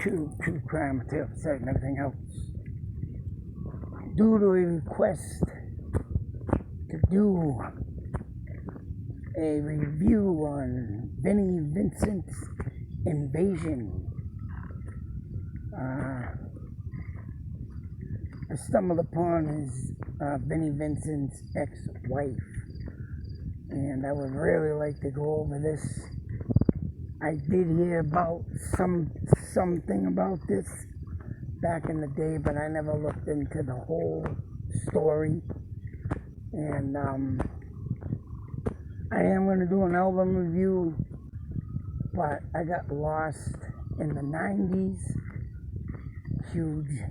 true crime, tale for sight, and everything else. Due to a request to do a review on Vinnie Vincent's Invasion. I stumbled upon his Vinnie Vincent's ex-wife, and I would really like to go over this. I did hear about something about this back in the day, but I never looked into the whole story. And I am going to do an album review, but I got lost in the 90s. Huge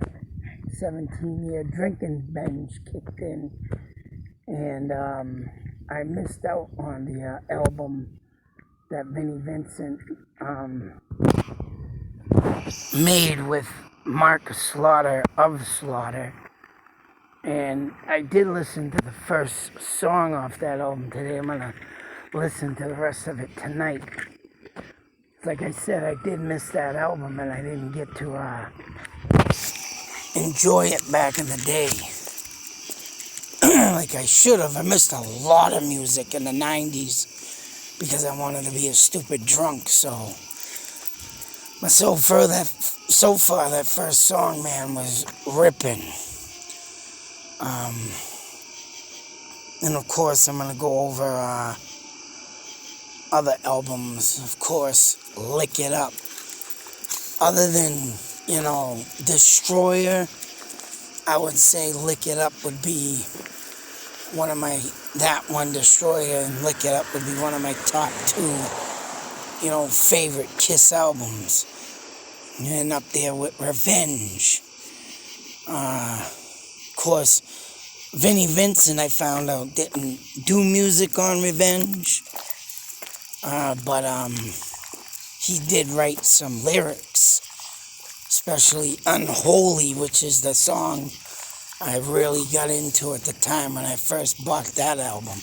17-year drinking binge kicked in, and I missed out on the album that Vinnie Vincent made with Mark Slaughter of Slaughter. And I did listen to the first song off that album today. I'm going to listen to the rest of it tonight. Like I said, I did miss that album, and I didn't get to enjoy it back in the day like I should have. I missed a lot of music in the 90s because I wanted to be a stupid drunk. But so far that first song, man, was ripping. And of course I'm going to go over other albums. Of course, Lick It Up. Other than, Destroyer, I would say Lick It Up would be Destroyer and Lick It Up would be one of my top two, favorite Kiss albums. And up there with Revenge. Of course, Vinnie Vincent, I found out, didn't do music on Revenge. But he did write some lyrics, especially Unholy, which is the song I really got into at the time when I first bought that album.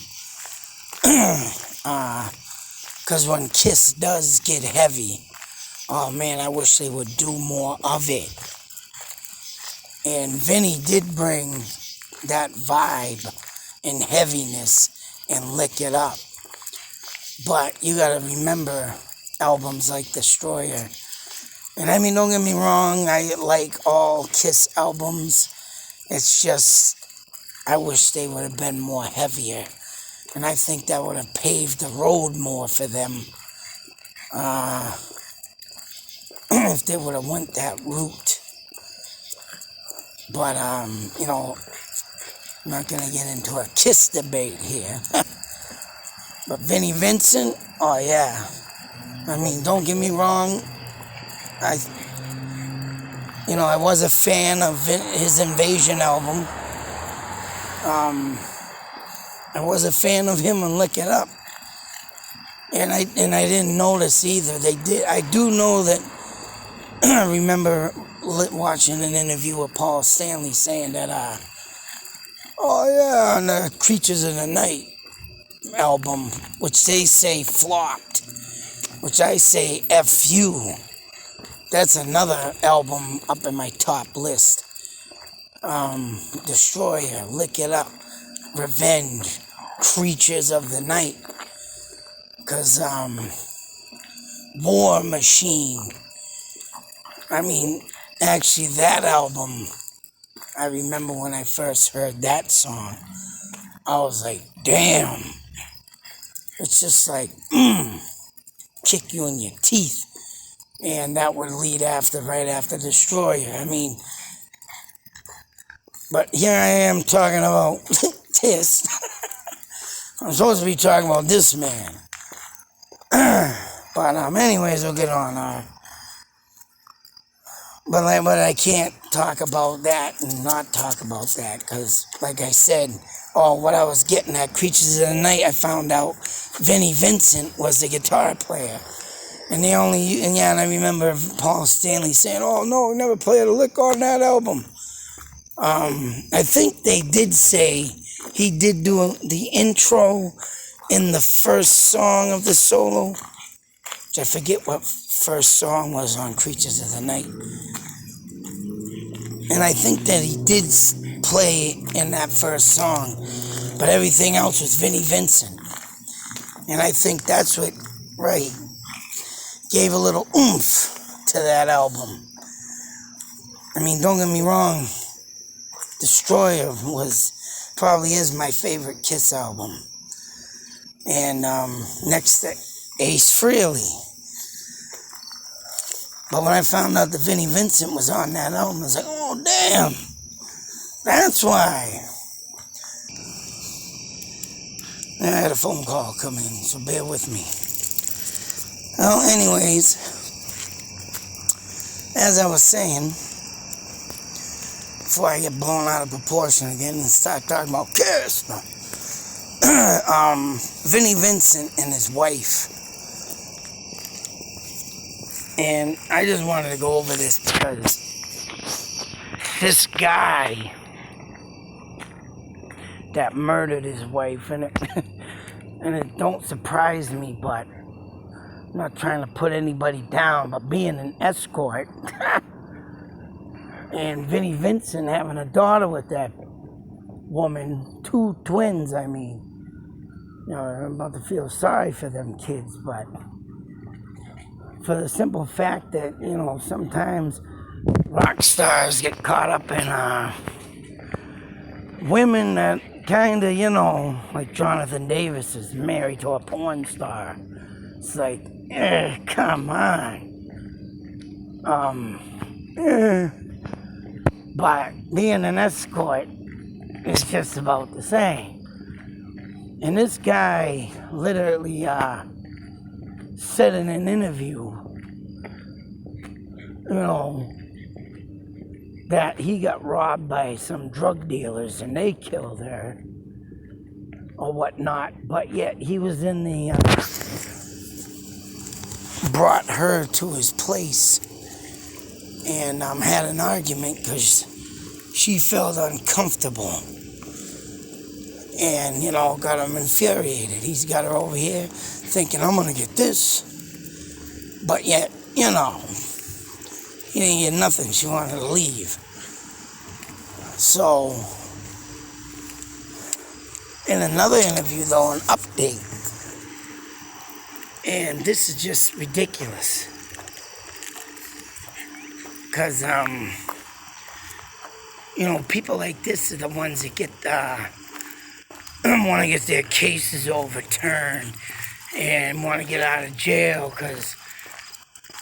Because when Kiss does get heavy, oh man, I wish they would do more of it. And Vinnie did bring that vibe and heaviness and Lick It Up. But you gotta remember albums like Destroyer. And I mean, don't get me wrong, I like all Kiss albums. It's just, I wish they would have been more heavier. And I think that would have paved the road more for them. If they would have went that route. But, I'm not gonna get into a Kiss debate here. But Vinnie Vincent, oh yeah. I mean, don't get me wrong. I was a fan of his Invasion album. I was a fan of him on Lick It Up. And I didn't notice either. I do know that, I remember watching an interview with Paul Stanley saying that, on the Creatures of the Night album, which they say flopped, which I say F you. That's another album up in my top list. Destroyer, Lick It Up, Revenge, Creatures of the Night. Because, War Machine. I mean, actually that album, I remember when I first heard that song, I was like, damn. It's just like, kick you in your teeth. And that would lead right after Destroyer. I mean, but here I am talking about this. I'm supposed to be talking about this man. But anyways, we'll get on. But I can't talk about that and not talk about that, because, like I said, what I was getting at, Creatures of the Night, I found out Vinnie Vincent was the guitar player. And I remember Paul Stanley saying, oh no, we never played a lick on that album. I think they did say he did do the intro in the first song of the solo, which I forget what first song was on Creatures of the Night. And I think that he did play in that first song, but everything else was Vinnie Vincent. And I think that's what, right, gave a little oomph to that album. I mean, don't get me wrong, Destroyer probably is my favorite Kiss album. And next to Ace Frehley. But when I found out that Vinnie Vincent was on that album, I was like, oh, damn. That's why. I had a phone call come in, so bear with me. Well, anyways, as I was saying, before I get blown out of proportion again and start talking about Kiss, Vinnie Vincent and his wife. And I just wanted to go over this because this guy that murdered his wife, and it don't surprise me, but I'm not trying to put anybody down, but being an escort and Vinnie Vincent having a daughter with that woman, 2 twins, I mean. You know, I'm about to feel sorry for them kids, but for the simple fact that, you know, sometimes rock stars get caught up in women that kind of, you know, like Jonathan Davis is married to a porn star. It's like, come on. But being an escort is just about the same. And this guy literally said in an interview, you know, that he got robbed by some drug dealers and they killed her or whatnot, but yet he was in the brought her to his place and had an argument because she felt uncomfortable and, you know, got him infuriated. He's got her over here thinking, I'm gonna get this, but yet, you know, he didn't get nothing. She wanted to leave. So, in another interview, though, an update, and this is just ridiculous, because, you know, people like this are the ones that get, want to get their cases overturned and want to get out of jail, because,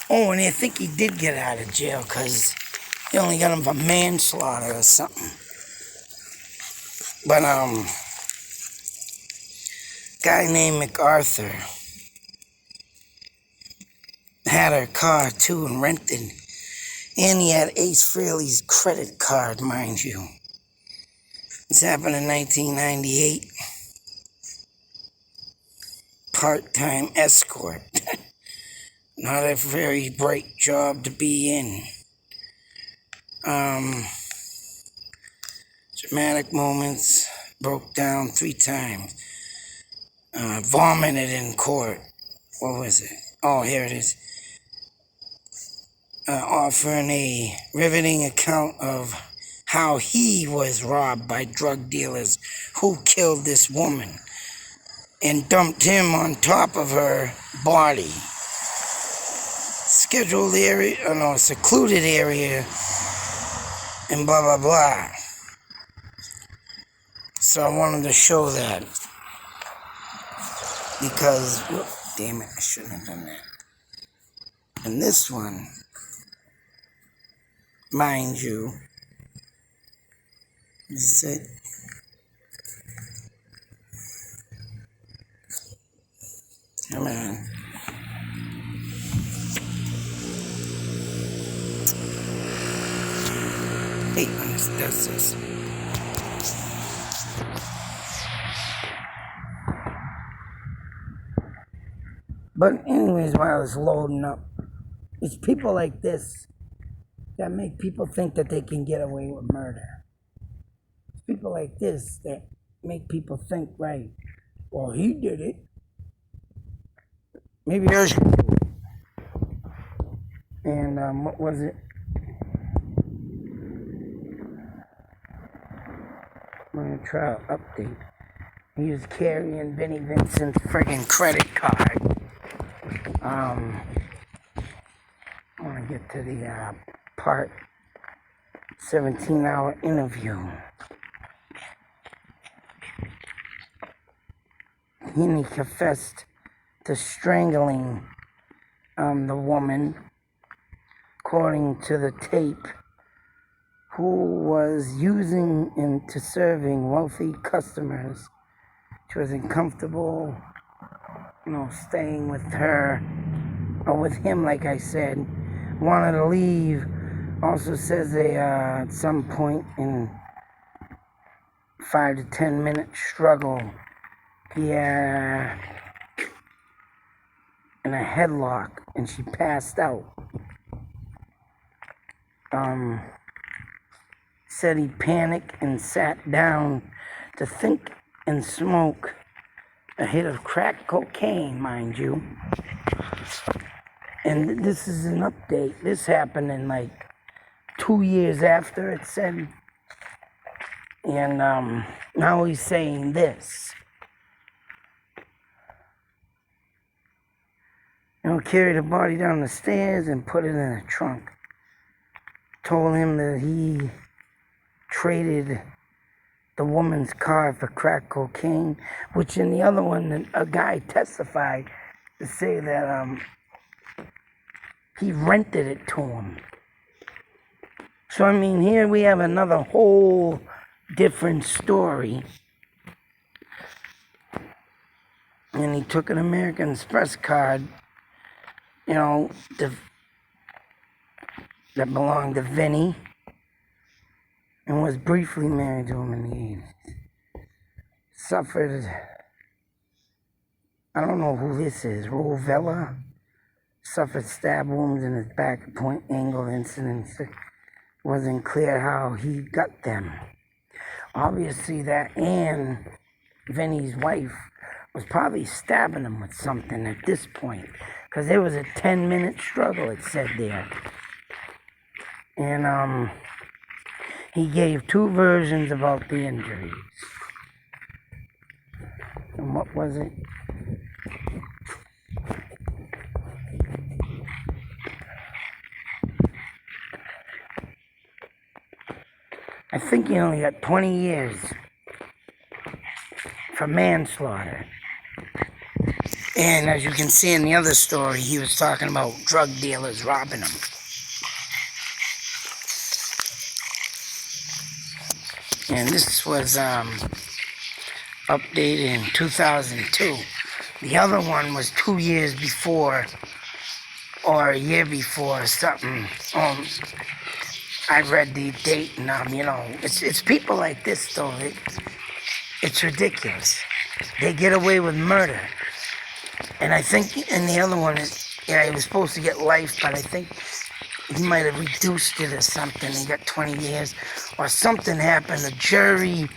oh, and I think he did get out of jail, because they only got him for manslaughter or something. But, guy named MacArthur had her car too and rented. And he had Ace Frehley's credit card, mind you. This happened in 1998. Part-time escort. Not a very bright job to be in. Dramatic moments, broke down 3 times. Vomited in court. What was it? Oh, here it is. Offering a riveting account of how he was robbed by drug dealers who killed this woman and dumped him on top of her body. Scheduled area, secluded area, and blah, blah, blah. So I wanted to show that. Because, damn it, I shouldn't have done that. And this one, mind you, is it? Come on. Hate when this does this. But anyways, while I was loading up, it's people like this that make people think that they can get away with murder. It's people like this that make people think, right, well, he did it. Maybe I should do it. And what was it? I'm gonna try to update. He was carrying Vinnie Vincent's friggin' credit card. I wanna get to the part 17-hour interview. He confessed to strangling the woman, according to the tape, who was using into serving wealthy customers. She wasn't comfortable, staying with her or with him, like I said. Wanted to leave. Also says at some point in 5 to 10 minute struggle, in a headlock, and she passed out. Said he panicked and sat down to think and smoke a hit of crack cocaine, mind you. And this is an update. This happened in 2 years after, it said. And now he's saying this. Carried the body down the stairs and put it in a trunk. Told him that he traded the woman's car for crack cocaine, which in the other one, a guy testified to say that he rented it to him. So, here we have another whole different story. And he took an American Express card, that belonged to Vinnie, and was briefly married to him in the 80s. Suffered, I don't know who this is, Rovella. Suffered stab wounds in his back at point angle incidents. It wasn't clear how he got them. Obviously that Anne, Vinnie's wife, was probably stabbing him with something at this point, because there was a 10-minute struggle, it said there. And he gave 2 versions about the injuries. And what was it? I think he only got 20 years for manslaughter. And as you can see in the other story, he was talking about drug dealers robbing him. And this was updated in 2002. The other one was 2 years before, or a year before, something. I read the date, and it's people like this, though. It's ridiculous. They get away with murder. And I think in the other one, he was supposed to get life, but I think he might have reduced it or something. He got 20 years, or something happened. The jury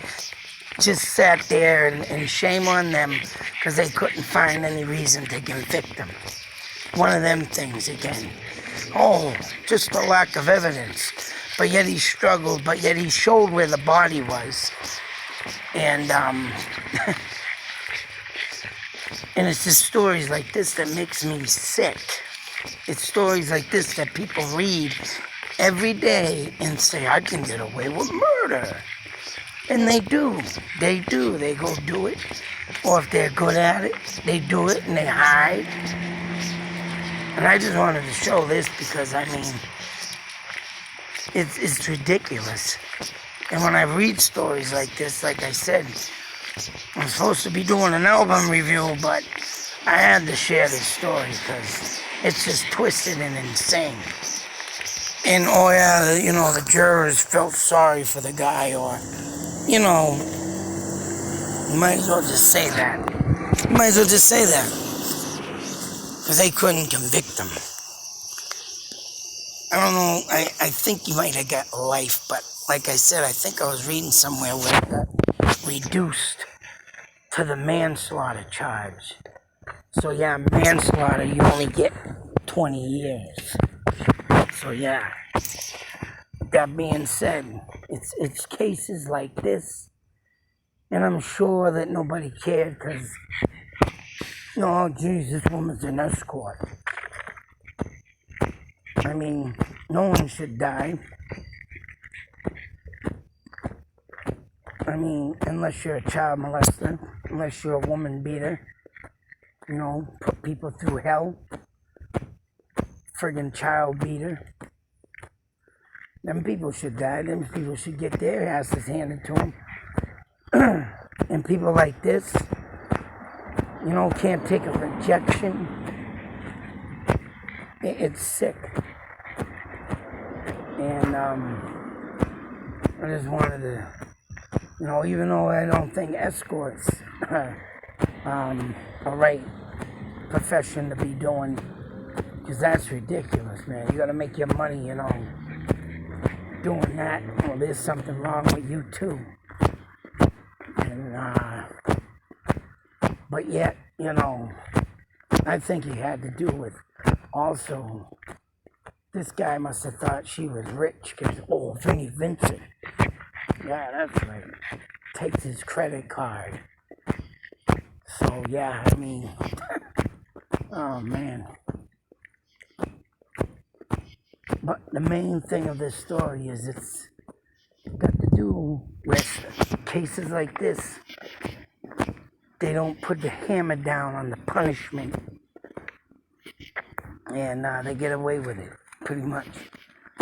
just sat there, and shame on them, because they couldn't find any reason to convict him. One of them things again. Just a lack of evidence. But yet he struggled, but yet he showed where the body was. And and it's just stories like this that makes me sick. It's stories like this that people read every day and say, I can get away with murder. And they do. They do. They go do it. Or if they're good at it, they do it and they hide. And I just wanted to show this because, it's ridiculous. And when I read stories like this, like I said, I'm supposed to be doing an album review, but I had to share this story because it's just twisted and insane. And the jurors felt sorry for the guy, or, you might as well just say that. You might as well just say that. Because they couldn't convict him. I don't know, I think he might have got life, but like I said, I think I was reading somewhere where it got reduced to the manslaughter charge. So yeah, manslaughter, you only get 20 years. So yeah, that being said, it's cases like this, and I'm sure that nobody cared because, oh geez, this woman's an escort. I mean, no one should die. I mean, unless you're a child molester, unless you're a woman beater, put people through hell, friggin' child beater. Them people should die. Them people should get their asses handed to them. And people like this, can't take a rejection. It's sick. And I just wanted to, even though I don't think escorts are a right profession to be doing, because that's ridiculous, man. You got to make your money, doing that. Well, there's something wrong with you too. And but yet, I think he had to do with also, this guy must have thought she was rich because, Vinnie Vincent. Yeah, that's right. Takes his credit card. So, yeah, I mean, oh, man. But the main thing of this story is it's got to do with cases like this. They don't put the hammer down on the punishment, and they get away with it, pretty much.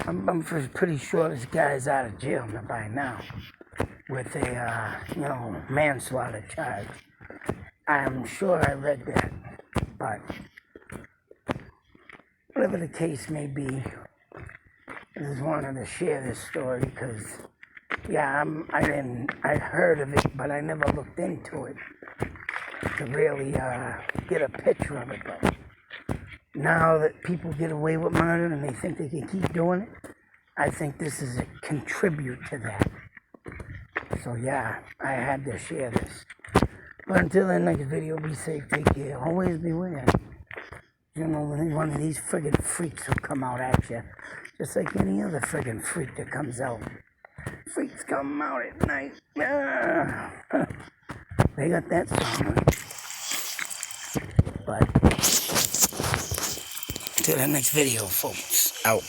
I'm pretty sure this guy's out of jail by now with a, manslaughter charge. I'm sure I read that, but whatever the case may be, I just wanted to share this story because, yeah, I heard of it, but I never looked into it to really get a picture of it. But now that people get away with murder and they think they can keep doing it, I think this is a contribute to that. So yeah, I had to share this. But until the next video, be safe, take care, always beware. When one of these friggin' freaks will come out at you, just like any other friggin' freak that comes out. Freaks come out at night. They got that song. But until the next video, folks, out.